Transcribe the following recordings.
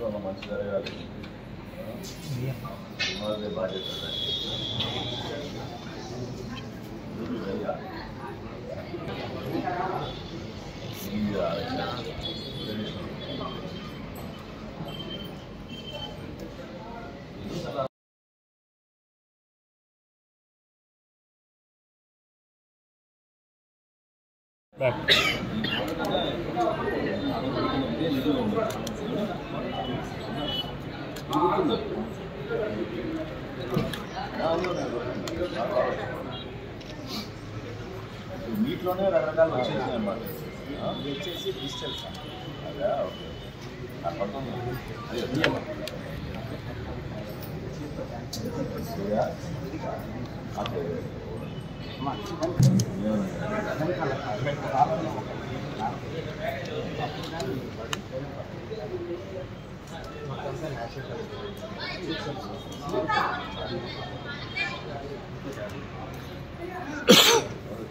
ప్రభుత్వం మంచి జరగాలి, సమాజ బాధ్యత నీటిలోనే రకరకాలు వచ్చేసినాయి అన్నమాట. వచ్చేసి డిజిటల్ సార్ అదే ఓకే పడుతుంది.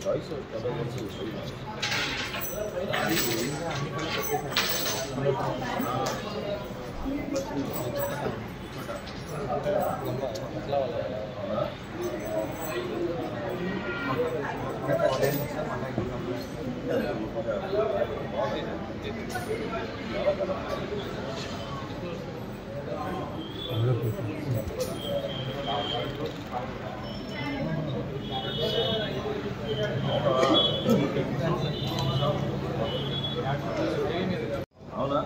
చాయిస్ అవునా?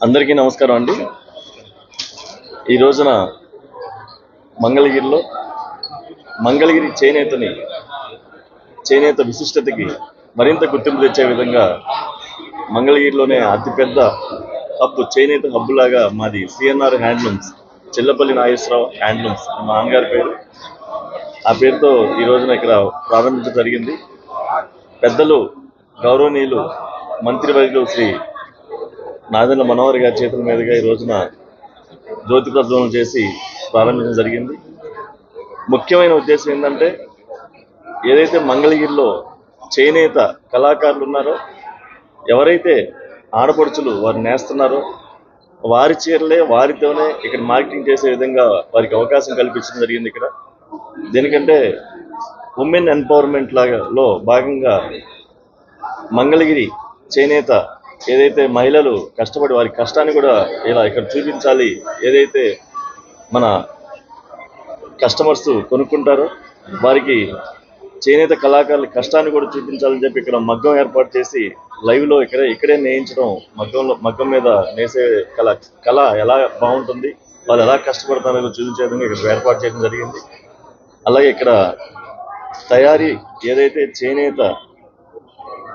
అందరికీ నమస్కారం అండి. ఈ రోజున మంగళగిరిలో మంగళగిరి చేనేత విశిష్టతకి మరింత గుర్తింపు తెచ్చే విధంగా మంగళగిరిలోనే అతిపెద్ద చేనేత హబ్ లాగా మాది CNR handlooms, Chellapalli Nageswararao handlooms మా నాన్నగారి పేరు. ఆ పేరుతో ఈ రోజున ఇక్కడ ప్రారంభించడం జరిగింది. పెద్దలు గౌరవనీయులు మంత్రివర్యులు శ్రీ నాదెండ్ల మనోహర్ గారి చేతుల మీదుగా ఈ రోజున జ్యోతి ప్రజ్వలన చేసి ప్రారంభించడం జరిగింది. ముఖ్యమైన ఉద్దేశం ఏంటంటే, ఏదైతే మంగళగిరిలో చేనేత కళాకారులు ఉన్నారో, ఎవరైతే ఆడపడుచులు వారు నేస్తున్నారో, వారి చీరలే వారితోనే ఇక్కడ మార్కెటింగ్ చేసే విధంగా వారికి అవకాశం కల్పించడం జరిగింది. ఇక్కడ దేనికంటే ఉమెన్ ఎంపవర్మెంట్ లాగాలో భాగంగా మంగళగిరి చేనేత ఏదైతే మహిళలు కష్టపడి వారి కష్టాన్ని కూడా ఇలా ఇక్కడ చూపించాలి, ఏదైతే మన కస్టమర్స్ కొనుక్కుంటారో వారికి చేనేత కళాకారుల కష్టాన్ని కూడా చూపించాలని చెప్పి ఇక్కడ మగ్గం ఏర్పాటు చేసి లైవ్లో ఇక్కడే నేయించడం, మగ్గం మీద నేసే కళ ఎలా బాగుంటుంది, వాళ్ళు ఎలా కష్టపడతారో చూపించే విధంగా ఇక్కడ ఏర్పాటు చేయడం జరిగింది. అలాగే ఇక్కడ తయారీ ఏదైతే చేనేత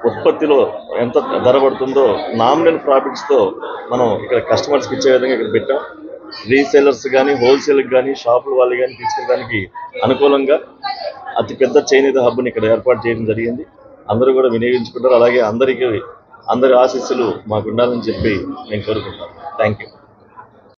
ఉత్పత్తిలో ఎంత ధర పడుతుందో నామినల్ ప్రాఫిట్స్తో మనం ఇక్కడ కస్టమర్స్కి ఇచ్చే విధంగా ఇక్కడ పెట్టాం. రీసేలర్స్ కానీ, హోల్సేల్కి కానీ, షాపుల వాళ్ళు కానీ తీసుకెళ్ళడానికి అనుకూలంగా అతిపెద్ద చేనేత హబ్ని ఇక్కడ ఏర్పాటు చేయడం జరిగింది. అందరూ కూడా వినియోగించుకుంటారు. అలాగే అందరి ఆశీస్సులు మాకు ఉండాలని చెప్పి నేను కోరుకుంటాను. Thank you.